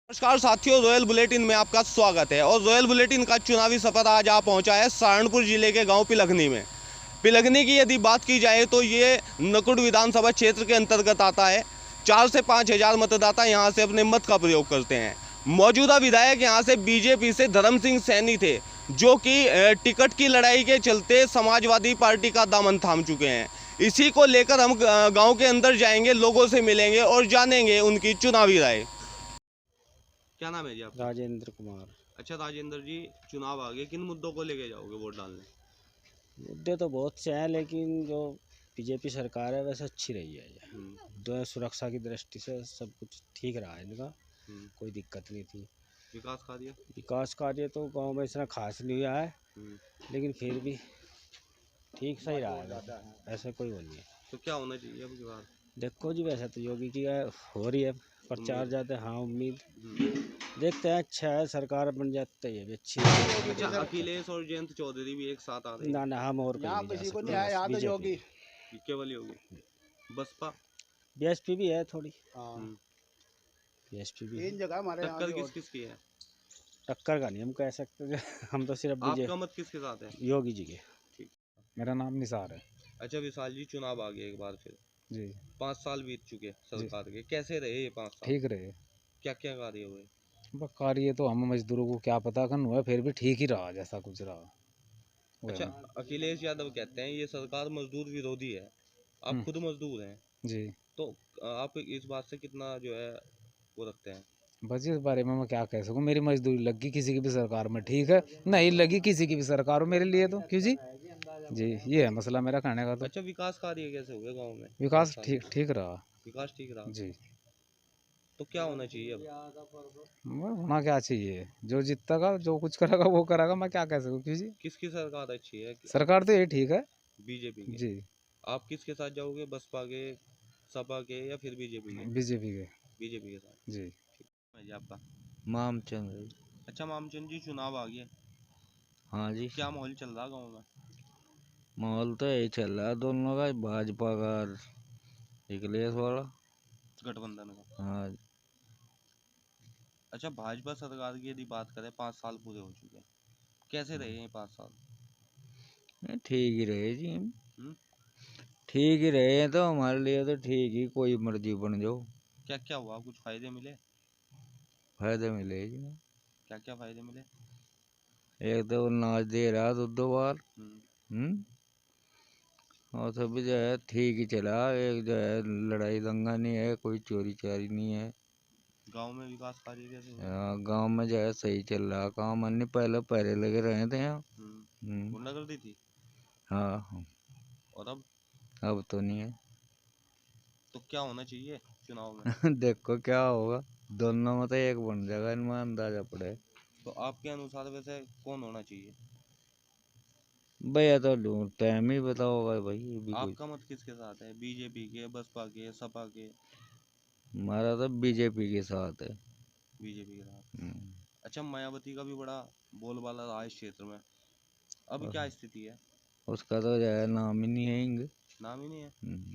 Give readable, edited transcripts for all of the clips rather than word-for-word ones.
नमस्कार साथियों, royal bulletin में आपका स्वागत है। और रॉयल बुलेटिन का चुनावी सफर आज आ पहुंचा है सहारनपुर जिले के गांव पिलखनी में। पिलखनी की यदि बात की जाए तो ये नकुड़ विधानसभा क्षेत्र के अंतर्गत आता है। 4 से 5 हजार मतदाता यहां से अपने मत का प्रयोग करते हैं। मौजूदा विधायक यहां से बीजेपी से धर्म सिंह सैनी थे, जो कि टिकट की लड़ाई के चलते समाजवादी पार्टी का दामन थाम चुके हैं। इसी को लेकर हम गाँव के अंदर जाएंगे, लोगों से मिलेंगे और जानेंगे उनकी चुनावी राय। क्या नाम है जी आपका? राजेंद्र कुमार। अच्छा राजेंद्र जी, चुनाव आ गए, किन मुद्दों को लेके जाओगे वोट डालने? मुद्दे तो बहुत से हैं, लेकिन जो बीजेपी सरकार है वैसे अच्छी रही है ये। जो सुरक्षा की दृष्टि से सब कुछ ठीक रहा है इनका, कोई दिक्कत नहीं थी। विकास कार्य तो गांव में इतना खास नहीं हुआ है, लेकिन फिर भी ठीक सही रहा है, ऐसे कोई वो नहीं है। तो क्या होना चाहिए अब की बार? देखो जी, वैसे तो योगी की हो रही है प्रचार जाते, हाँ उम्मीद देखते हैं, अच्छा है सरकार बन जाती है भी अच्छी है। अच्छा, अखिलेश और जयंत चौधरी भी एक साथ आ रहे हैं? ना हम और किसी को नहीं आया, बीजेपी केवल योगी। बसपा बीएसपी भी है थोड़ी। बीएसपी भी तीन जगह हमारे टक्कर किस किस की है? टक्कर का नहीं हम कह सकते हम तो सिर्फ आपका मत किसके साथ है? योगी जी के। ठीक। मेरा नाम निसार है। अच्छा विशाल जी, चुनाव आ गए एक बार फिर जी। 5 साल बीत चुके सरकार के, कैसे रहे ये 5 साल? ठीक रहे। क्या क्या कार्य हुए? कार्य तो हम मजदूरों को क्या पता कन हुआ, फिर भी ठीक ही रहा जैसा कुछ रहा। अच्छा, अखिलेश यादव कहते हैं ये सरकार मजदूर विरोधी है, आप खुद मजदूर हैं जी, तो आप इस बात से कितना जो है वो रखते हैं? बस इस बारे में मैं क्या कह सकूं, मेरी मजदूरी लगी किसी की भी सरकार में ठीक है, नहीं लगी किसी की भी सरकार हो मेरे लिए तो क्यों जी। जी, ये है मसला मेरा कहने का। तो अच्छा, विकास कार्य कैसे हुए गांव में? विकास ठीक रहा। विकास ठीक रहा जी। तो क्या होना चाहिए अब? होना क्या चाहिए, जो जीतेगा जो कुछ करेगा वो करेगा, मैं क्या कह सकूं क्यों जी। किसकी सरकार अच्छी है? सरकार तो ये ठीक है। बीजेपी की। जी। आप किसके साथ जाओगे, बसपा के, सपा के या फिर बीजेपी के? बीजेपी के। बीजेपी के साथ। जी। ठीक है जी। आपका? मामचंद। अच्छा मामचंद जी, चुनाव आ गए, हाँ जी, क्या माहौल चल रहा गाँव में? माहौल तो यही चल रहा है दोनों का, भाजपा का और अखिलेश वाला गठबंधन का। हाँ। अच्छा, भाजपा सरकार की यदि बात करें, 5 साल पूरे हो चुके हैं, कैसे रहे हैं 5 साल? ठीक ही रहे जी, हम्म? ठीक ही रहे हैं तो हमारे लिए तो ठीक ही, कोई मर्जी बन जाओ। क्या क्या हुआ, कुछ फायदे मिले? फायदे मिले जी। क्या क्या फायदे मिले? एक तो अनाज दे रहा दूध बार। और सब जो है ठीक ही चला, एक जो है लड़ाई दंगा नहीं है, कोई चोरी चारी नहीं है। गांव में विकास कार्य कैसे हुए? गांव में जो है सही चल रहा काम, अन्य पहले पहले लगे रहे थे यहाँ। गुंडागर्दी थी? हाँ। और अब तो नहीं है। तो क्या होना चाहिए चुनाव में? देखो क्या होगा, दोनों में तो एक बन जाएगा, इनमें अंदाजा पड़े। तो आपके अनुसार वैसे कौन होना चाहिए? भैया तो टाइम ही बताओगा भाई। आपका मत किसके साथ है? बीजेपी के, बसपा के, सपा के? हमारा तो बीजेपी के साथ है। बीजेपी के साथ। अच्छा, मायावती का भी बड़ा बोलबाला रहा इस क्षेत्र में, अभी क्या स्थिति है? उसका तो जो है नाम ही नहीं है इंग। नाम ही नहीं है?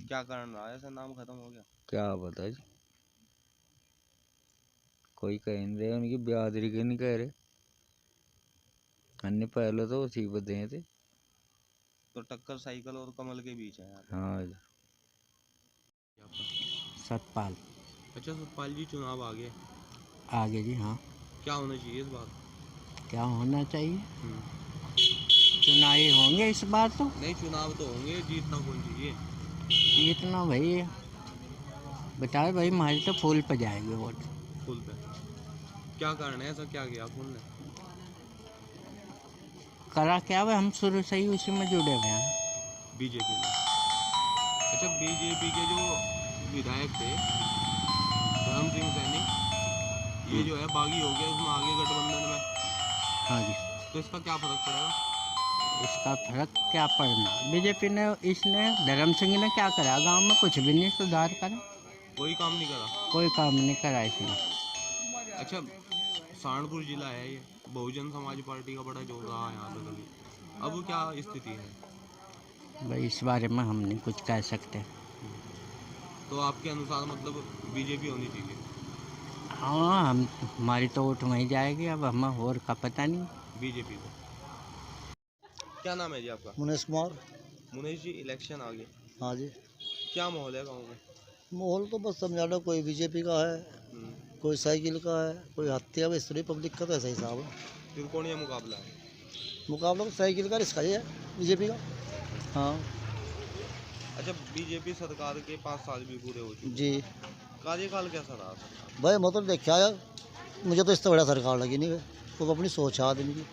क्या कारण रहा है, ऐसा नाम खत्म हो गया? क्या बता जी, कोई कह नहीं रहे, उनकी बिरादरी के नहीं कह रहे, अन्य पहले तो उसी पर दे थे। तो टक्कर साइकिल और कमल के बीच है यार। हाँ। सतपाल। अच्छा सतपाल जी, चुनाव आ गए? आगे जी, हाँ। क्या होना चाहिए इस बार? क्या होना चाहिए, चुनाव होंगे इस बार तो। नहीं, चुनाव तो होंगे, जीतना कौन चाहिए? जीतना भाई बताए भाई, हमारी तो फूल पे जाएगी वोट। फुल पे? क्या कारण है, ऐसा क्या किया फुल ने? करा क्या भाई, हम शुरू से ही उसी में जुड़े हुए हैं, बीजेपी में। अच्छा, बीजेपी के जो विधायक थे धर्म सिंह सैनी, ये जो है बागी हो गया इसमें आगे गठबंधन में। हाँ जी। तो इसका क्या फर्क पड़ेगा? इसका फर्क क्या पड़ना, बीजेपी ने, इसने धर्म सिंह ने क्या करा गांव में, कुछ भी नहीं सुधार करा, कोई काम नहीं करा? कोई काम नहीं करा इसने। अच्छा, सहारनपुर जिला है ये, बहुजन समाज पार्टी का बड़ा जोर रहा है यहाँ पे कभी, अब क्या स्थिति है? भाई इस बारे में हम नहीं कुछ कह सकते। तो आपके अनुसार मतलब बीजेपी होनी चाहिए? हाँ, हम हमारी तो वोट वहीं जाएगी, अब हम और का पता नहीं। बीजेपी को। क्या नाम है जी आपका? मुनेश कुमार। मुनीश जी, इलेक्शन आ गए, हाँ जी। क्या माहौल है गाँव में? माहौल तो बस समझा लो, कोई बीजेपी का है, कोई साइकिल का है, कोई हत्या में स्त्री पब्लिक का तो ऐसा हिसाब है। त्रिकोणीय मुकाबला है। मुकाबला तो साइकिल का इसका ही है, बीजेपी का। हाँ अच्छा, बीजेपी सरकार के 5 साल भी पूरे हो चुके हैं। जी कार्यकाल कैसा रहा सरकार? भाई, मैं तो देखा यार, मुझे तो इससे बड़ा सरकार लगी नहीं है। वो अपनी सोच है आदमी की।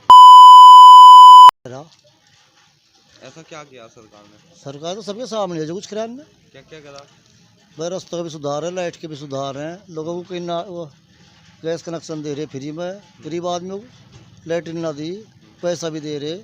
ऐसा क्या किया सरकार ने? सरकार तो सबके सामने है जो कुछ कराने में। क्या क्या करा? भाई, रास्तों का भी सुधार है, लाइट के भी सुधार हैं, लोगों को कहीं ना वो गैस कनेक्शन दे रहे फ्री में, गरीब आदमियों को लाइटिन ना दी, पैसा भी दे रहे।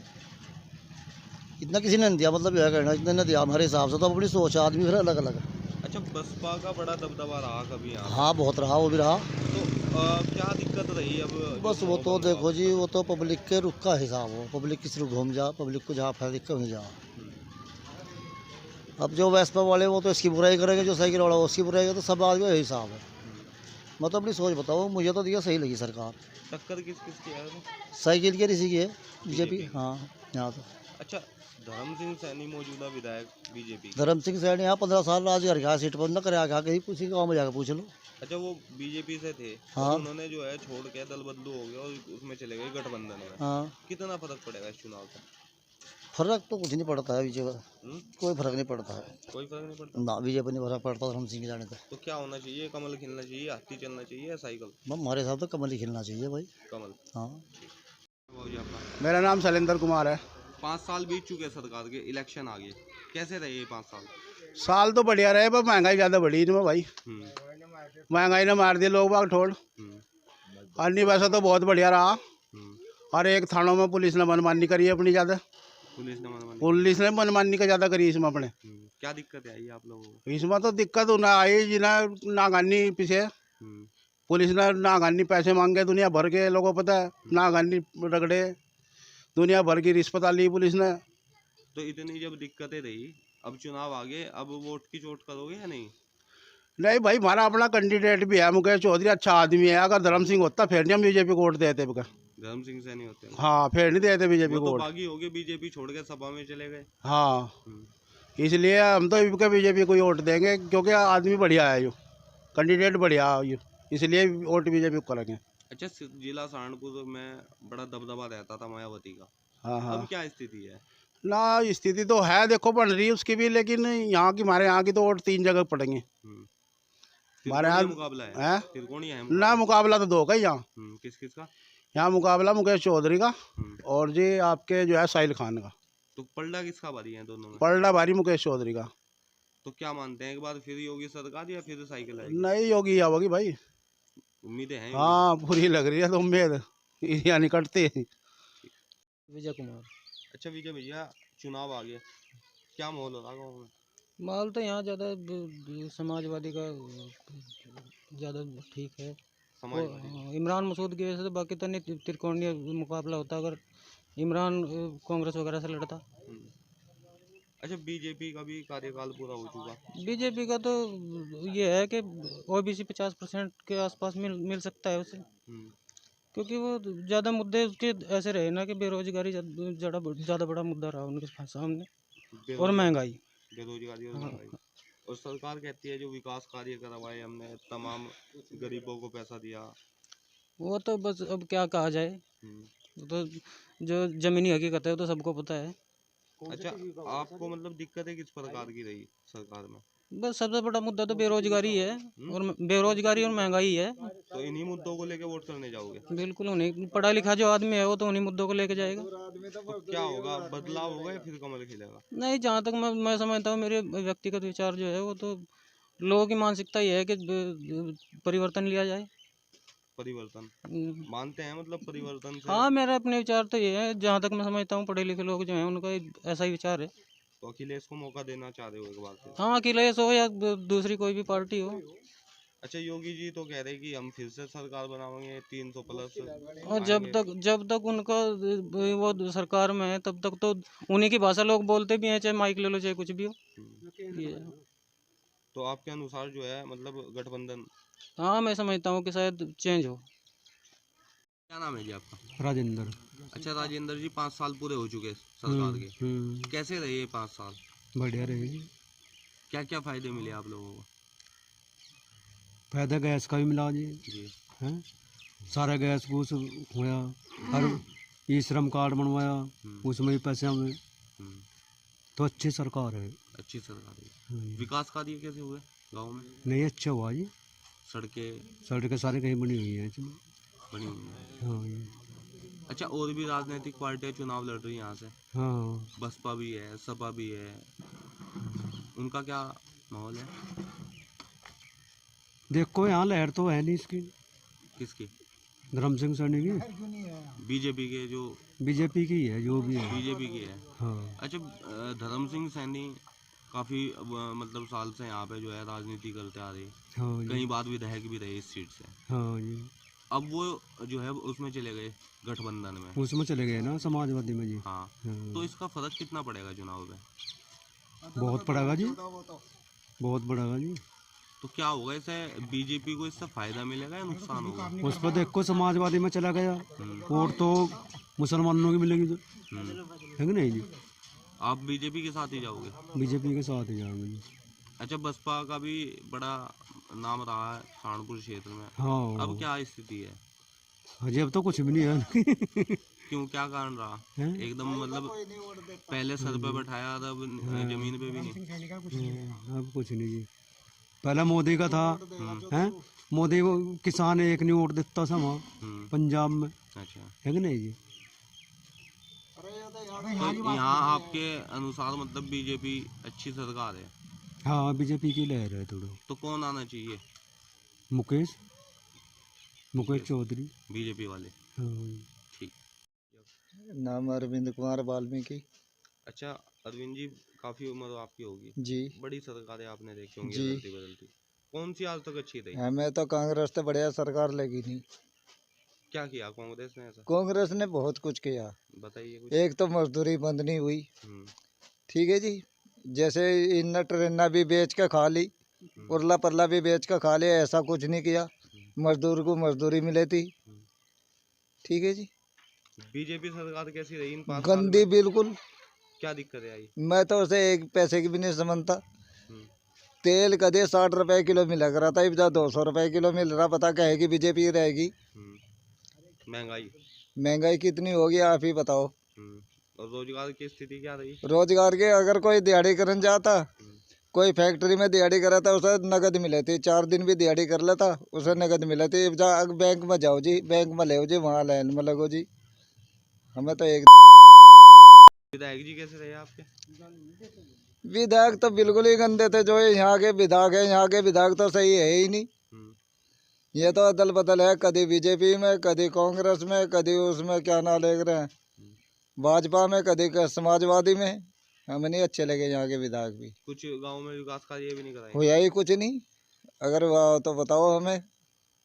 इतना किसी ने नहीं दिया, मतलब यह कहना इतना नहीं दिया हमारे हिसाब से। तो अपनी सोच है आदमी फिर अलग अलग है। अच्छा, बसपा का बड़ा दबदबा रहा कभी यहाँ? हाँ बहुत रहा, वो भी रहा। तो क्या दिक्कत रही अब? बस वो तो देखो जी, वो तो पब्लिक के रुख का हिसाब हो, पब्लिक किसी को घूम जा, पब्लिक को जहाँ फायदा दिक्कत वहीं जा। अब जो वेस्पा वाले वो तो इसकी बुराई करेंगे, जो साइकिल वाला वो उसकी बुराई करेगा, तो सब आदमी यही हिसाब है। मैं तो अपनी सोच बताऊँ, मुझे तो दिया सही लगी सरकार। टक्कर किस किस की है? साइकिल के इसी की है, बीजेपी। हाँ यहाँ तो अच्छा, धर्म सिंह सैनी मौजूदा विधायक बीजेपी। धर्म सिंह सैनी यहाँ 15 साल राज कर गया, सीट पर न करे आगे कहीं किसी गाँव में जाकर पूछ लो। अच्छा, वो बीजेपी से थे, हाँ। तो उन्होंने जो है छोड़ के दल बदलू हो गया और उसमें चले गए गठबंधन में। हाँ, कितना फर्क पड़ेगा इस चुनाव का? फर्क तो कुछ नहीं पड़ता है बीजेपी, कोई फर्क नहीं पड़ता है कोई फर्क नहीं पड़ता। ना, बीजेपी नहीं फर्क पड़ता धर्म सिंह के जाने का। तो क्या होना चाहिए? कमल खिलना चाहिए, हाथी चलना चाहिए या साइकिल? हमारे साथ तो कमल ही खिलना चाहिए भाई। कमल। हाँ। बाबूजी आपका? मेरा नाम शैलेंद्र कुमार है। 5 साल बीत चुके सरकार के, इलेक्शन आ गए, कैसे रहे ये 5 साल? साल तो बढ़िया रहे, पर महंगाई ज़्यादा बढ़ी इनमें भाई। महंगाई ने मार दिए लोग बाग ठोड़। और नहीं, वैसा तो बहुत बढ़िया रहा। और एक थानों में पुलिस ने मनमानी करी है अपनी ज़्यादा। पुलिस ने मनमानी का ज़्यादा करी इसमें अपने। क्या दिक्कत आई आप लोगों को? इसमें तो दिक्कत ना आई जी, ना गानी पीछे पुलिस ने ना गानी पैसे मांगे दुनिया भर के, लोगों को पता है, ना गानी रगड़े, दुनिया भर की रिश्वत ली पुलिस ने। तो इतनी जब दिक्कतें रही, अब चुनाव आ गए, अब वोट की चोट करोगे या नहीं? नहीं भाई, हमारा अपना कैंडिडेट भी है मुकेश चौधरी, अच्छा आदमी है। अगर धर्म सिंह होता फिर नहीं हम बीजेपी को वोट देते। धर्म सिंह सैनी होते हैं? हाँ, फिर नहीं देते बीजेपी वो को तो वोट। बागी हो गए, बीजेपी छोड़ के सपा में चले गए। हाँ, इसलिए हम तो बीजेपी को ही वोट देंगे, क्योंकि आदमी बढ़िया है, जो कैंडिडेट बढ़िया है, जो इसलिए वोट बीजेपी को करेंगे। अच्छा, जिला सहारनपुर में बड़ा दबदबा रहता था मायावती का, हाँ हाँ। अब क्या स्थिति है? ना, स्थिति तो है, देखो बन रही है उसकी भी, लेकिन यहाँ की, हमारे यहाँ की तो वोट 3 जगह पड़ेंगे। हमारे यहाँ मुकाबला है त्रिकोणीय है ना, मुकाबला तो 2 का ही यहाँ। किस किस का? यहाँ मुकाबला मुकेश चौधरी का और जी आपके जो है साहिल खान का। तो पलड़ा किसका भारी है दोनों में? पलड़ा भारी मुकेश चौधरी का। तो क्या मानते हैं, एक बार फिर योगी सरकार या फिर साइकिल आएगी? नहीं, योगी आओगी भाई, उम्मीदें हैं? हाँ पूरी लग रही है तो उम्मीद यानी कटती है। विजय कुमार। अच्छा विजय भैया, चुनाव आ गया, क्या माहौल हो रहा गाँव में? माहौल तो यहाँ ज़्यादा समाजवादी का ज़्यादा ठीक है। इमरान मसूद की वजह से, बाकी तो नहीं त्रिकोणीय मुकाबला होता अगर इमरान कांग्रेस वगैरह से लड़ता। अच्छा, बीजेपी का भी कार्यकाल पूरा हो चुका। बीजेपी का तो ये है कि ओबीसी 50% के आसपास मिल सकता है उसे, क्योंकि वो ज़्यादा मुद्दे उसके ऐसे रहे ना कि बेरोजगारी ज़्यादा बड़ा मुद्दा रहा उनके सामने, और महंगाई। बेरोजगारी और महंगाई। और सरकार कहती है जो विकास कार्य करवाए हमने, तमाम गरीबों को पैसा दिया। वो तो बस अब क्या कहा जाए, तो जो ज़मीनी हकीकत है वो तो सबको पता है। अच्छा, आपको मतलब दिक्कतें किस प्रकार की रही सरकार में? बस सबसे बड़ा मुद्दा तो बेरोजगारी है, और बेरोजगारी और महंगाई है। तो इन्हीं मुद्दों को लेके वोट करने जाओगे? बिल्कुल, उन्हीं पढ़ा लिखा जो आदमी है वो तो उन्हीं मुद्दों को लेके जाएगा। तो क्या होगा, बदलाव होगा या फिर कमल खिलेगा? नहीं, जहाँ तक मैं समझता हूँ, मेरे व्यक्तिगत विचार जो है वो तो लोगों की मानसिकता ये है कि परिवर्तन लिया जाए। परिवर्तन मानते हैं, मतलब परिवर्तन से? हाँ, मेरा अपने विचार तो ये है, जहाँ तक मैं समझता हूँ पढ़े लिखे लोग जो हैं उनका ऐसा ही विचार है। तो अखिलेश को मौका देना चाह रहे हो एक बार फिर? हाँ, अखिलेश हो या दूसरी कोई भी पार्टी हो। अच्छा, योगी जी तो कह रहे कि हम फिर से सरकार बनाएंगे 300 प्लस। और जब तक उनका वो सरकार में है तब तक तो उन्हीं की भाषा लोग बोलते भी हैं, चाहे माइक ले लो चाहे कुछ भी हो। ये तो आपके अनुसार जो है, मतलब गठबंधन हाँ मैं समझता हूँ कि शायद चेंज हो। क्या नाम है जी आपका? राजेंद्र। अच्छा राजेंद्र जी, 5 साल पूरे हो चुके हैं सरकार के। कैसे रहे ये 5 साल? बढ़िया रहेगी। क्या क्या फायदे मिले आप लोगों को? फायदा गैस का भी मिला जी, जी। हैं सारा गैस फूस होया, हर ई श्रम कार्ड बनवाया, उसमें भी पैसे हमें, हम्म, तो अच्छी सरकार है। अच्छी सरकार है। विकास कार्य कैसे हुए गांव में? नहीं अच्छा हुआ जी, सड़कें सड़कें सारी कहीं बनी हुई हैं इसमें। बनी हुई हैं। हाँ जी। अच्छा, और भी राजनीतिक पार्टियां चुनाव लड़ रही हैं यहाँ से? हाँ बसपा भी है, सपा भी है, उनका क्या माहौल है? देखो यहाँ लहर तो है नहीं इसकी, किसकी? धर्म सिंह सैनी की, बीजेपी के जो बीजेपी की है जो भी है। बीजेपी की है। हाँ अच्छा, धर्म सिंह सैनी काफी मतलब साल से यहाँ पे जो है राजनीति करते आ रहे हैं, हाँ जी। कई बार विधायक भी रहे इस सीट से। हाँ जी, अब वो जो है उसमें चले गए गठबंधन में। उसमें चले गए ना समाजवादी में जी। हाँ, हाँ। तो इसका फर्क कितना पड़ेगा चुनाव में? बहुत पड़ेगा जी, बहुत पड़ेगा जी। तो क्या होगा, इसे बीजेपी को इससे फायदा मिलेगा या नुकसान होगा? उस पर देखो समाजवादी में चला गया, वोट तो मुसलमानों की मिलेगी तो, है कि नहीं जी? आप बीजेपी के साथ ही जाओगे? बीजेपी के साथ ही जाएंगे जी। अच्छा, बसपा का भी बड़ा नाम रहा है सहारनपुर क्षेत्र में। हाँ अब क्या स्थिति है? अजय अब तो कुछ भी नहीं है। क्यों, क्या कारण रहा? हैं? एकदम मतलब पहले सर पे बैठाया, अब जमीन पे भी नहीं। अब कुछ नहीं जी, पहला मोदी का था, हैं मोदी को किसान एक नहीं वोट देता था वहाँ पंजाब में, अच्छा, है कि नहीं जी? तो यहाँ आपके अनुसार मतलब बीजेपी अच्छी सरकार है? हाँ बीजेपी की लहर है थोड़ा। तो कौन आना चाहिए? मुकेश मुकेश चौधरी, बीजेपी वाले। हाँ। ठीक। नाम अरविंद कुमार वाल्मीकि अच्छा अरविंद जी, काफी उम्र आपकी होगी जी। बड़ी सरकारें आपने देखी होंगी जी। बदलती बदलती, कौन सी आज तक अच्छी रही? हमें तो कांग्रेस से बढ़िया सरकार लगी नहीं। क्या किया कांग्रेस ने ऐसा? कांग्रेस ने बहुत कुछ किया। बताइए कुछ। एक तो मजदूरी बंद नहीं हुई, हम्म, ठीक है जी। जैसे इन ट्रेना भी बेच के खा ली, उरला परला भी बेच के खा लिया, ऐसा कुछ नहीं किया। मजदूर को मजदूरी मिले थी, ठीक है जी। बीजेपी सरकार कैसी रही इन 5 साल गंदी में? बिल्कुल। क्या दिक्कतें आई? मैं तो उसे एक पैसे की भी नहीं समझता। हम्म, तेल कदे 60 रुपए किलो मिला करा था, इधर 200 रुपए किलो मिल रहा। पता कहेगी बीजेपी रहेगी। महंगाई। महंगाई कितनी होगी आप ही बताओ। और रोजगार की स्थिति क्या रही? रोजगार के अगर कोई दिहाड़ी करने जाता, कोई फैक्ट्री में दिहाड़ी करा था, उसे नगद मिले थी। 4 दिन भी दिहाड़ी कर लेता, उसे नगद मिले थे। बैंक में जाओ जी, बैंक में ले जी, वहाँ लाइन में लगो जी। हमें तो एक विधायक जी कैसे रहे आपके? विधायक तो बिल्कुल ही गंदे थे। जो यहाँ के विधायक है, यहाँ के विधायक तो सही है ही नहीं। ये तो अदल बदल है, कभी बीजेपी में, कभी कांग्रेस में, कभी उसमें क्या नाम ले रहे हैं भाजपा में, कभी समाजवादी में। हमें नहीं अच्छे लगे यहाँ के विधायक भी। कुछ गांव में विकास कार्य भी नहीं कराए? हुआ ही कुछ नहीं। अगर हुआ तो बताओ हमें।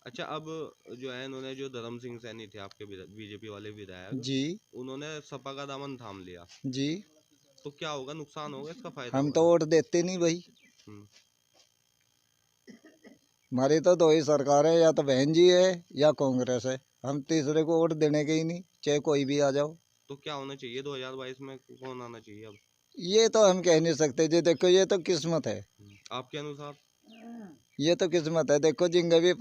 अच्छा, अब जो है इन्होंने जो धर्म सिंह सैनी थे आपके बीजेपी वाले विधायक जी, उन्होंने सपा का दामन थाम लिया, जी। तो क्या होगा, नुकसान होगा इसका फायदा हम होगा? तो वोट देते नहीं भाई। हम्म, हमारी तो 2 ही सरकार है, या तो बहन जी है या कांग्रेस है। हम तीसरे को वोट देने के ही नहीं, चाहे कोई भी आ जाओ। तो क्या होना चाहिए 2022 में, कौन आना चाहिए अब? ये तो हम कह नहीं सकते जी। देखो ये तो किस्मत है, आपके अनुसार? ये तो किस्मत है। देखो जिंगे भी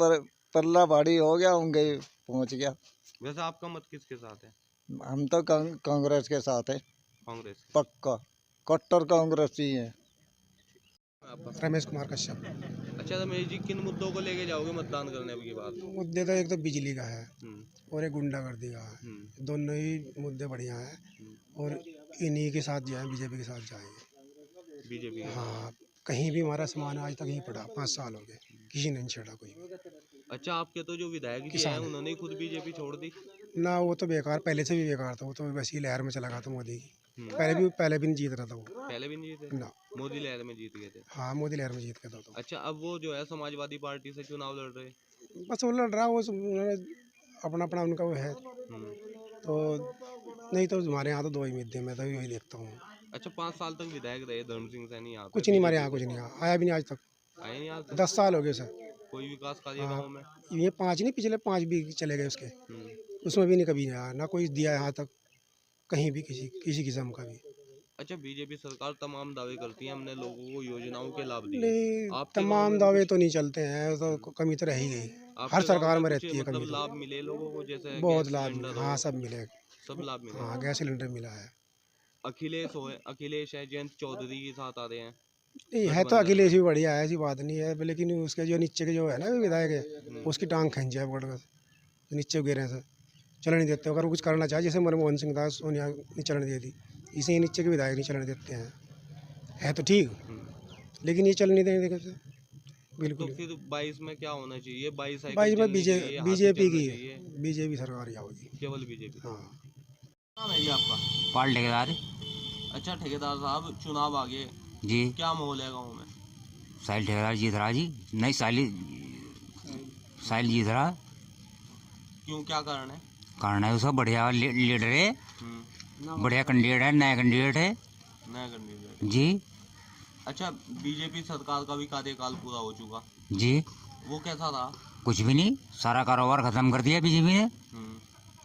परला भारी हो गया, होंगे पहुंच गया। वैसे आपका मत किसके साथ है? हम तो कांग्रेस के साथ है, कांग्रेस। पक्का कट्टर कांग्रेसी है। रमेश कुमार कश्यप। अच्छा रमेश जी, किन मुद्दों को लेके जाओगे मतदान करने की बात? मुद्दे तो एक तो बिजली का है हम्म, और एक गुंडागर्दी का है। हम्म, दोनों ही मुद्दे बढ़िया हैं और इन्हीं के साथ जाएं, बीजेपी के साथ जाएंगे। बीजेपी। हाँ, कहीं भी हमारा सामान आज तक नहीं पड़ा, 5 साल हो गए, किसी ने नहीं छेड़ा कोई। अच्छा, आपके तो जो विधायक जी हैं उन्होंने ही खुद बीजेपी छोड़ दी ना, वो तो बेकार, पहले से भी बेकार था। वो तो वैसी लहर में चला गया था मोदी की। पहले भी नहीं जीत रहा था वो। पहले भी नहीं जीते? ना, मोदी लहर में जीत गए थे। हाँ मोदी लहर में जीत गया था तो। अच्छा, अब वो जो है समाजवादी पार्टी से चुनाव लड़ रहे? बस वो लड़ रहा, वो उन्होंने अपना अपना उनका वो है तो। नहीं तो हमारे यहाँ तो 2 ही मुद्दे, मैं तो यही देखता हूँ। अच्छा, 5 साल तक विधायक रहे धर्म सिंह सैनी यहाँ पे? कुछ नहीं हमारे यहाँ, कुछ नहीं आया भी नहीं आज तक। आए नहीं आज तक? 10 साल हो गए सर। कोई विकास कार्य गाँव में? ये 5 नहीं, पिछले 5 भी चले गए उसके, उसमें भी नहीं कभी आया, ना कोई दिया यहाँ तक कहीं भी किसी किस्म का भी। अच्छा, बीजेपी सरकार तमाम दावे करती है, हमने लोगों को योजनाओं के लाभ दिए। नहीं, आपके गाँव तमाम में दावे तो नहीं चलते हैं, तो कमी तो रह ही गई, आपके हर गाँव सरकार में कुछ रहती है कमी मतलब तो। लाभ मिले लोगों को, जैसे बहुत गैस लाभ सिलेंडर मिले, हो, हाँ सब मिले, सब लाभ मिले? हाँ गैस सिलेंडर मिला है। अखिलेश है, जयंत चौधरी के साथ आ रहे हैं। नहीं है तो अखिलेश भी बढ़िया है, ऐसी बात नहीं है, लेकिन उसके जो नीचे के जो है ना विधायक है, उसकी टांग खींच जाए पकड़ कर, नीचे गिरे से चलने नहीं देते। अगर वो कुछ करना चाहे, जैसे मनमोहन सिंह था, सोनिया नहीं चलने दी थी, इसे नीचे के विधायक नहीं चलने देते हैं, है तो ठीक, लेकिन ये चल नहीं देंगे तो बिल्कुल। फिर 22 में क्या होना चाहिए? 22 में बीजेपी की बीजेपी सरकार ही होगी, केवल बीजेपी। हाँ। नाम है जी आपका? पाल ठेकेदार अच्छा ठेकेदार साहब, चुनाव आ गए जी। क्या माहौल है गाँव में? साहिल ठेकेदार जीत रहा जी। नहीं, साहिल जीत रहा। क्यों, क्या कारण है? कारण है उसका बढ़िया लीडर है, बढ़िया कैंडिडेट है, नया कैंडिडेट है नया कैंडिडेट जी। अच्छा, बीजेपी सरकार का भी कार्यकाल पूरा हो चुका जी। वो कैसा रहा? कुछ भी नहीं, सारा कारोबार खत्म कर दिया बीजेपी ने।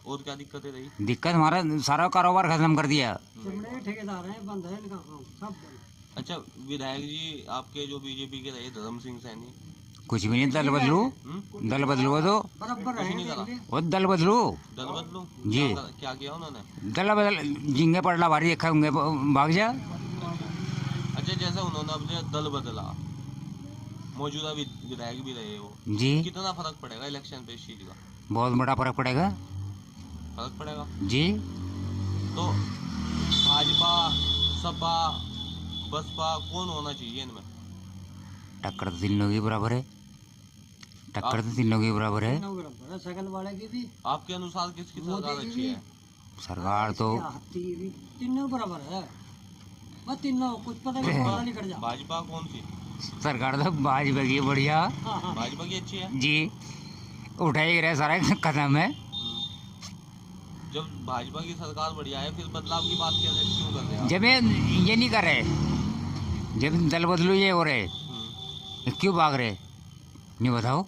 और क्या दिक्कतें रही? दिक्कत हमारा सारा कारोबार खत्म कर दिया। ठेकेदार हैं, बंद है इनका काम सब। अच्छा, विधायक जी आपके जो बीजेपी के रहे धर्म सिंह सैनी, कुछ भी नहीं, दल बदलू तो बराबर कुछ नहीं करा? वो दल बदलू दल बदलू जी। क्या किया उन्होंने? दल बदल जिंगे पड़ला भारी देखा होंगे, भाग जा। अच्छा, जैसे उन्होंने अपने दल बदला, मौजूदा विधायक भी रहे हो जी। कितना फर्क पड़ेगा इलेक्शन पे इस चीज का? बहुत बड़ा फर्क पड़ेगा जी। तो भाजपा, सपा, बसपा कौन होना चाहिए इनमें? टक्कर तो तीनों की बराबर है, टक्कर तो तीनों की बराबर है। सेकंड वाले की भी आपके अनुसार किसकी सरकार अच्छी है? सरकार तो तीनों बराबर है, बस तीनों कुछ पता नहीं कर जा। भाजपा कौन सी सरकार तो भाजपा की बढ़िया, भाजपा की अच्छी है जी। उठाई रहे सारा कदम है। जब भाजपा की सरकार बढ़िया है, फिर बदलाव की बात क्यों कर रहे हैं? जब ये नहीं कर रहे, जब दल बदलू ये हो रहे, क्यों भाग रहे नहीं बताओ?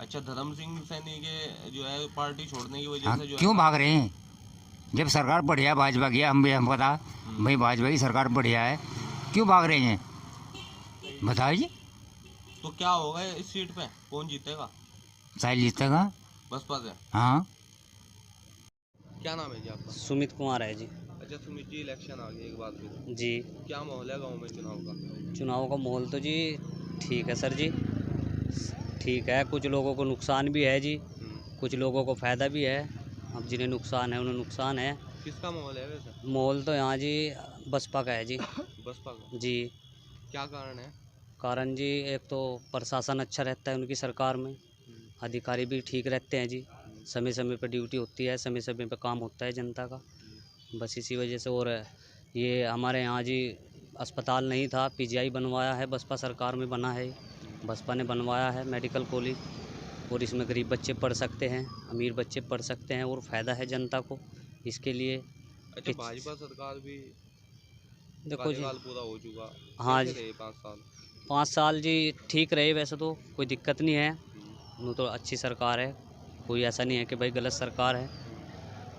अच्छा, धर्म सिंह सैनी के जो है पार्टी छोड़ने की वजह हाँ, से जो क्यों है भाग रहे हैं? जब सरकार बढ़िया भाजपा की है, हम पता भाई भाजपा की सरकार बढ़िया है, क्यों भाग रहे हैं बताइए? तो क्या होगा इस सीट पे, कौन जीतेगा? साहिल जीतेगा बसपा से। हाँ। क्या नाम है जी आपका? सुमित कुमार है जी। अच्छा सुमित जी, इलेक्शन आ गए एक बार फिर, जी। क्या माहौल है गाँव में चुनाव का? चुनाव का माहौल तो जी ठीक है सर जी, ठीक है। कुछ लोगों को नुकसान भी है जी, कुछ लोगों को फ़ायदा भी है। अब जिन्हें नुकसान है उन्हें नुकसान है। किसका माहौल है वैसे? माहौल तो यहाँ जी बसपा का है जी। बसपा का? जी। क्या कारण है? कारण जी, एक तो प्रशासन अच्छा रहता है उनकी सरकार में, अधिकारी भी ठीक रहते हैं जी, समय समय पर ड्यूटी होती है, समय समय पर काम होता है जनता का, बस इसी वजह से। और ये हमारे यहाँ जी अस्पताल नहीं था, पीजीआई बनवाया है, बसपा सरकार में बना है, बसपा ने बनवाया है मेडिकल कॉलेज, और इसमें गरीब बच्चे पढ़ सकते हैं, अमीर बच्चे पढ़ सकते हैं, और फ़ायदा है जनता को इसके लिए। अच्छा, भाजपा सरकार भी देखो जी, पूरा हो चुका। हाँ कैसे जी, रहे 5 साल? 5 साल जी ठीक रहे, वैसे तो कोई दिक्कत नहीं है, वो तो अच्छी सरकार है, कोई ऐसा नहीं है कि भाई गलत सरकार है।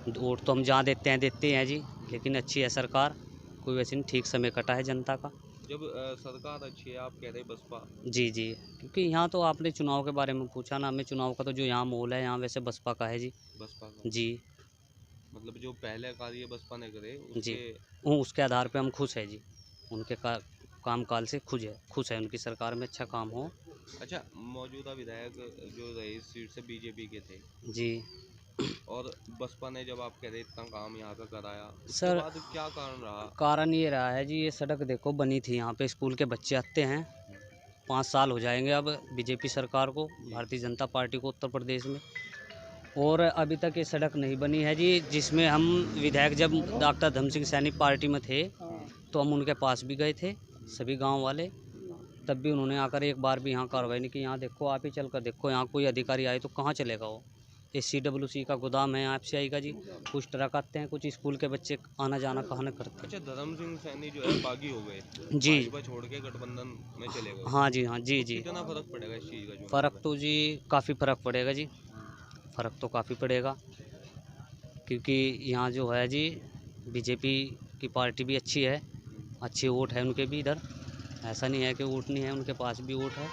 वोट तो हम जहाँ देते हैं जी, लेकिन अच्छी है सरकार, कोई वैसे नहीं, ठीक समय कटा है जनता का। जब सरकार अच्छी है, आप कह रहे बसपा? जी जी, क्योंकि यहाँ तो आपने चुनाव के बारे में पूछा ना, हमें चुनाव का तो जो यहाँ माहौल है यहाँ वैसे बसपा का है जी। बसपा का? जी। मतलब जो पहले कार्य बसपा ने करे जी, उसके आधार पे हम खुश हैं जी, उनके काम काल से खुश है, उनकी सरकार में अच्छा काम हो। अच्छा, मौजूदा विधायक जो रहे इस सीट से बीजेपी के थे जी, और बसपा ने जब आप कह रहे इतना काम यहाँ का कराया, सर उसके बाद क्या कारण रहा? कारण ये रहा है जी, ये सड़क देखो बनी थी, यहाँ पे स्कूल के बच्चे आते हैं, 5 साल हो जाएंगे अब बीजेपी सरकार को, भारतीय जनता पार्टी को उत्तर प्रदेश में, और अभी तक ये सड़क नहीं बनी है जी। जिसमें हम विधायक जब डॉक्टर धर्म सिंह सैनी पार्टी में थे तो हम उनके पास भी गए थे, सभी गांव वाले, तब भी उन्होंने आकर एक बार भी यहाँ कार्रवाई नहीं की। यहाँ देखो, आप ही चल कर देखो, यहाँ कोई अधिकारी आए तो कहाँ चलेगा वो, SCWC का गोदाम है IFCI का जी। कुछ ट्रक आते हैं, कुछ स्कूल के बच्चे आना जाना कहने करते अच्छा, धर्म सिंह सैनी जो है बागी हो गए जी। भाजपा छोड़ के गठबंधन में चले गए। हाँ जी, हाँ जी जी। कितना फर्क पड़ेगा इस चीज़ का? जो फ़र्क तो जी काफ़ी फ़र्क पड़ेगा जी, फ़र्क तो काफ़ी पड़ेगा, क्योंकि यहाँ जो है जी BJP की पार्टी भी अच्छी है, अच्छी वोट है उनके भी इधर, ऐसा नहीं है कि वोट नहीं है, उनके पास भी वोट है।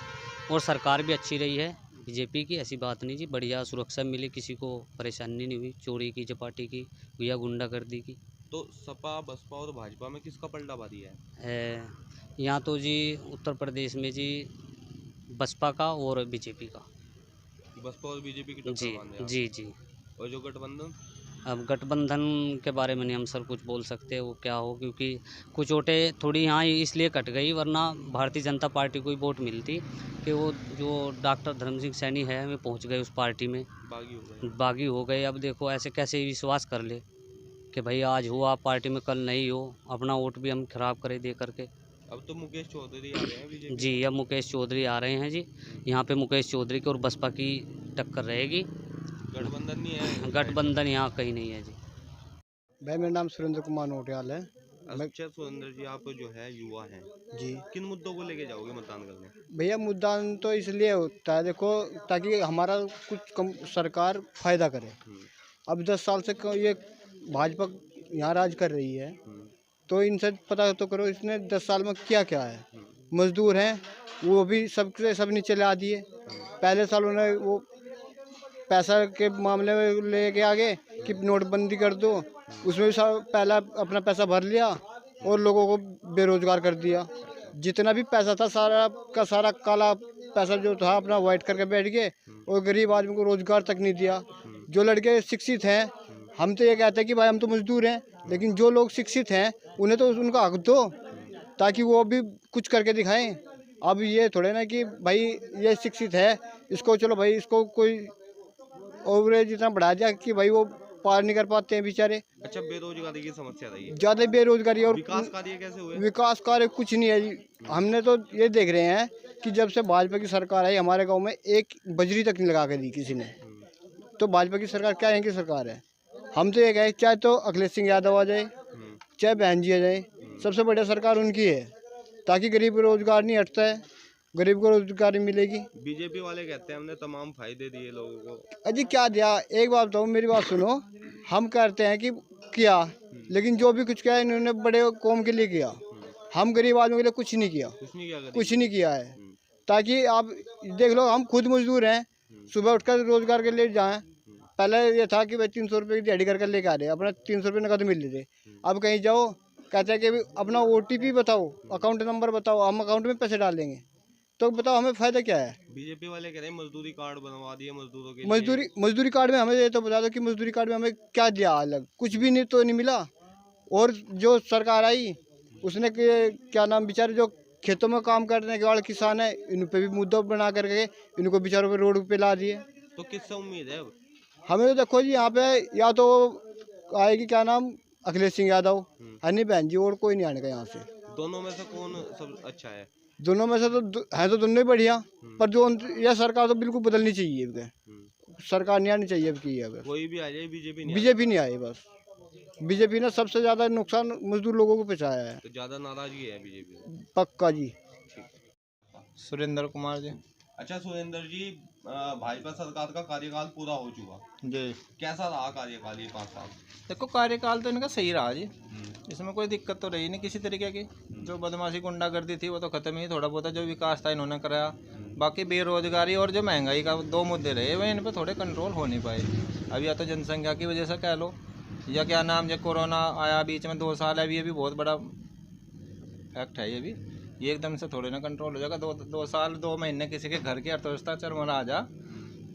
और सरकार भी अच्छी रही है BJP की, ऐसी बात नहीं जी, बढ़िया सुरक्षा मिली, किसी को परेशानी नहीं हुई, चोरी की चपाटी की या गुंडागर्दी की। तो सपा, बसपा और भाजपा में किसका पलड़ा भारी है? यहाँ तो जी उत्तर प्रदेश में जी बसपा का और BJP का। बसपा और बीजेपी की जी टक्कर मान रहे हैं जी जी। आप। और जो गठबंधन? अब गठबंधन के बारे में नहीं हम सर कुछ बोल सकते वो क्या हो, क्योंकि कुछ वोटें थोड़ी यहाँ इसलिए कट गई, वरना भारतीय जनता पार्टी को ही वोट मिलती कि वो जो डॉक्टर धर्म सिंह सैनी है वे पहुँच गए उस पार्टी में, बागी हो गए। अब देखो ऐसे कैसे विश्वास कर ले कि भाई आज हो आप पार्टी में, कल नहीं हो, अपना वोट भी हम खराब करें दे करके। अब तो मुकेश चौधरी आ रहे हैं बीजेपी। जी, अब मुकेश चौधरी आ रहे हैं जी, यहाँ पे मुकेश चौधरी की और बसपा की टक्कर रहेगी, गठबंधन नहीं है? गठबंधन यहाँ कहीं नहीं है जी। भाई मेरा नाम सुरेंद्र कुमार नोटियाल है। अच्छा सुरेंद्र जी, आप जो है युवा हैं जी। किन मुद्दों को लेके जाओगे मतदान करने? भैया मुद्दान तो इसलिए होता है देखो, ताकि हमारा कुछ कम सरकार फायदा करे। अब 10 साल से ये भाजपा यहाँ राज कर रही है, तो इनसे पता तो करो इसने 10 साल में क्या क्या है। मजदूर हैं वो भी सबसे सब नीचे ला दिए। पहले साल उन्होंने वो पैसा के मामले में लेके आगे कि नोटबंदी कर दो, उसमें भी पहला अपना पैसा भर लिया और लोगों को बेरोजगार कर दिया। जितना भी पैसा था सारा का सारा काला पैसा जो था अपना वाइट करके बैठ गए और गरीब आदमी को रोजगार तक नहीं दिया। जो लड़के शिक्षित हैं, हम तो ये कहते हैं कि भाई हम तो मजदूर हैं, लेकिन जो लोग शिक्षित हैं उन्हें तो उनका हक दो, ताकि वो भी कुछ करके दिखाएं। अब ये थोड़े ना कि भाई ये शिक्षित है, इसको चलो भाई इसको कोई ओवरेज इतना बढ़ा दिया कि भाई वो पार नहीं कर पाते हैं बेचारे। अच्छा, बेरोजगारी की समस्या रही है ज़्यादा बेरोजगारी। और विकास कार्य कैसे हुए? विकास कार्य कुछ नहीं है जी। हमने तो ये देख रहे हैं कि जब से भाजपा की सरकार आई हमारे गांव में एक बजरी तक नहीं लगा के दी किसी ने। तो भाजपा की सरकार क्या है कि सरकार है। हम तो ये कहें चाहे तो अखिलेश सिंह यादव आ जाए, चाहे बहन जी आ जाए, सबसे बढ़िया सरकार उनकी है, ताकि गरीब को रोजगार नहीं हटता है, गरीब को रोजगारी मिलेगी। बीजेपी वाले कहते हैं हमने तमाम फायदे दिए लोगों को। अजी क्या दिया, एक बात बताओ, मेरी बात सुनो। हम कहते हैं कि किया, लेकिन जो भी कुछ किया इन्होंने बड़े कौम के लिए किया, हम गरीब आदमी के लिए कुछ नहीं किया, कुछ नहीं किया है। ताकि आप देख लो, हम खुद मजदूर हैं, सुबह उठकर रोजगार के लिए जाएं। पहले ये था कि भाई 300 रुपये की दिहाड़ी करके लेके आ रहे, अपना 300 रुपये नकद मिल रहे थे। अब कहीं जाओ कहते हैं कि अपना OTP बताओ, अकाउंट नंबर बताओ, हम अकाउंट में पैसे डाल देंगे। तो बताओ हमें फायदा क्या है? बीजेपी वाले कह रहे हैं मजदूरी कार्ड बनवा दिए मजदूरों के। मजदूरी कार्ड में हमें ये तो बता दो कि मजदूरी कार्ड में हमें क्या दिया, अलग कुछ भी नहीं तो नहीं मिला। और जो सरकार आई उसने क्या नाम, बेचारे जो खेतों में काम करने के वाले किसान है, इन पे भी मुद्दा बना करके इनको बेचारों पे रोड पे ला दिए। तो किससे उम्मीद है हमें? तो देखो जी यहाँ पे या तो आएगी क्या नाम अखिलेश सिंह यादव, हनी बहन जी, और कोई नहीं आने का यहाँ से। दोनों में से कौन सब अच्छा है? दोनों में से तो है तो दोनों ही बढ़िया, पर जो यह सरकार तो बिल्कुल बदलनी चाहिए। सरकार नहीं आनी चाहिए अब की। कोई भी आ जाए, बीजेपी नहीं आए। बस बीजेपी ने सबसे ज्यादा नुकसान मजदूर लोगों को पहुंचाया है। तो ज्यादा नाराजगी है बीजेपी? पक्का जी। सुरेंद्र कुमार जी। अच्छा सुरेंद्र जी, भाजपा सरकार का कार्यकाल पूरा हो चुका जी, कैसा रहा कार्यकाल ये 5 साल? देखो कार्यकाल तो इनका सही रहा जी, इसमें कोई दिक्कत तो रही नहीं किसी तरीके की। जो बदमाशी गुंडागर्दी थी वो तो खत्म ही, थोड़ा बहुत जो विकास था इन्होंने कराया। बाकी बेरोजगारी और जो महंगाई का 2 मुद्दे रहे वो इन पर थोड़े कंट्रोल हो नहीं पाए। अब या तो जनसंख्या की वजह से कह लो, या क्या नाम, जब कोरोना आया बीच में 2 साल है, अभी ये भी बहुत बड़ा फैक्ट है। ये एकदम से थोड़े ना कंट्रोल हो जाएगा। 2 साल 2 महीने किसी के घर की अर्थव्यवस्था चरमरा आ जा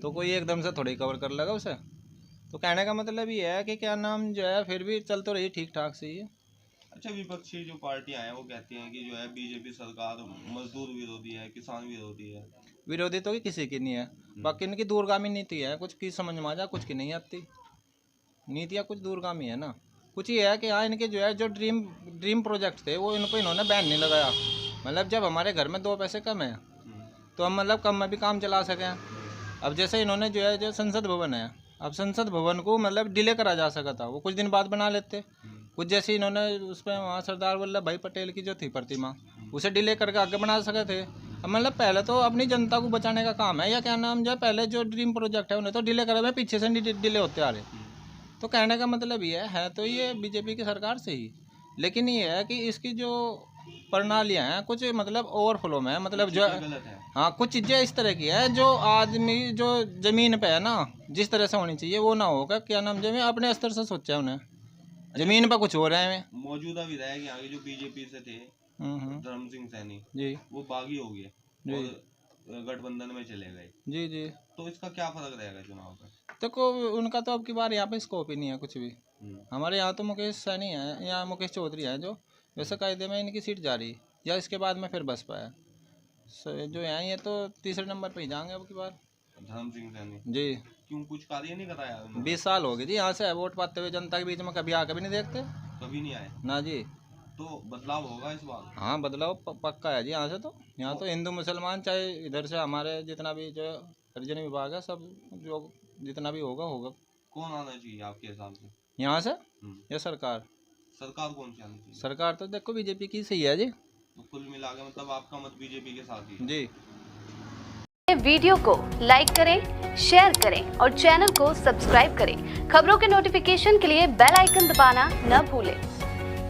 तो कोई एकदम से थोड़ी कवर कर लेगा उसे। तो कहने का मतलब ये है कि क्या नाम जो है फिर भी चल तो रही ठीक ठाक से ही। अच्छा, विपक्षी जो पार्टियां हैं वो कहती हैं कि जो है बीजेपी सरकार मजदूर विरोधी है, किसान विरोधी है। विरोधी तो किसी की नहीं है, बाकी इनकी दूरगामी नीति है, कुछ की समझ में आ जा, कुछ की नहीं आती। नीतियाँ कुछ दूरगामी है ना। कुछ ये है कि हाँ इनके जो है जो ड्रीम प्रोजेक्ट थे वो इन पर इन्होंने बैन नहीं लगाया। मतलब जब हमारे घर में 2 पैसे कम है तो हम मतलब कम में भी काम चला सकें। अब जैसे इन्होंने जो है जो संसद भवन है अब संसद भवन को मतलब डिले करा जा सका था, वो कुछ दिन बाद बना लेते। कुछ जैसे इन्होंने उसमें वहाँ सरदार वल्लभ भाई पटेल की जो थी प्रतिमा, उसे डिले करके आगे बना सके थे। अब मतलब पहले तो अपनी जनता को बचाने का काम है, या क्या नाम जो पहले जो ड्रीम प्रोजेक्ट है उन्हें तो डिले करा, पीछे से डिले होते आ रहे। तो कहने का मतलब ये है तो ये बीजेपी की सरकार से ही, लेकिन ये है कि इसकी जो प्रणालियाँ हैं कुछ मतलब ओवरफ्लो में है, मतलब जो हाँ कुछ चीज़ें इस तरह की है जो आदमी जो ज़मीन पे है ना जिस तरह से होनी चाहिए वो ना होगा। क्या नाम जो अपने स्तर से सोचा है उन्हें, जमीन पर कुछ हो रहा है। मौजूदा विधायक यहाँ के जो बीजेपी से थे धर्म सिंह सैनी जी, वो बागी हो गए जी, और गठबंधन में चले गए। जी जी, तो इसका क्या फर्क रहेगा चुनाव पर? देखो उनका तो अब की बार यहाँ पे स्कोप ही नहीं है कुछ भी। हमारे यहाँ तो मुकेश सैनी है या मुकेश चौधरी है जो वैसे कायदे में इनकी सीट जा रही है, या इसके बाद में फिर बसपा है। जो यहाँ ये तो तीसरे नंबर पे ही जाएंगे अब की बार। धर्म सिंह सैनी जी, क्यों कुछ कार्य नहीं कराया? 20 साल हो गए जी यहाँ से वोट पाते हुए, जनता के बीच में कभी आके भी नहीं देखते, कभी नहीं आए ना जी। तो बदलाव होगा इस बार? हाँ बदलाव पक्का है जी यहाँ से। तो यहाँ तो हिंदू मुसलमान चाहे इधर से हमारे जितना भी जो हरिजन विभाग है सब जो जितना भी होगा होगा। कौन आना चाहिए आपके हिसाब से यहाँ से, या सरकार? सरकार कौन सी आनी चाहिए? सरकार तो देखो बीजेपी की सही है जी। तो कुल मिला के मतलब आपका मत बीजेपी के साथ ही जी। वीडियो को लाइक करें, शेयर करें और चैनल को सब्सक्राइब करें। खबरों के नोटिफिकेशन के लिए बेल आइकन दबाना न भूलें।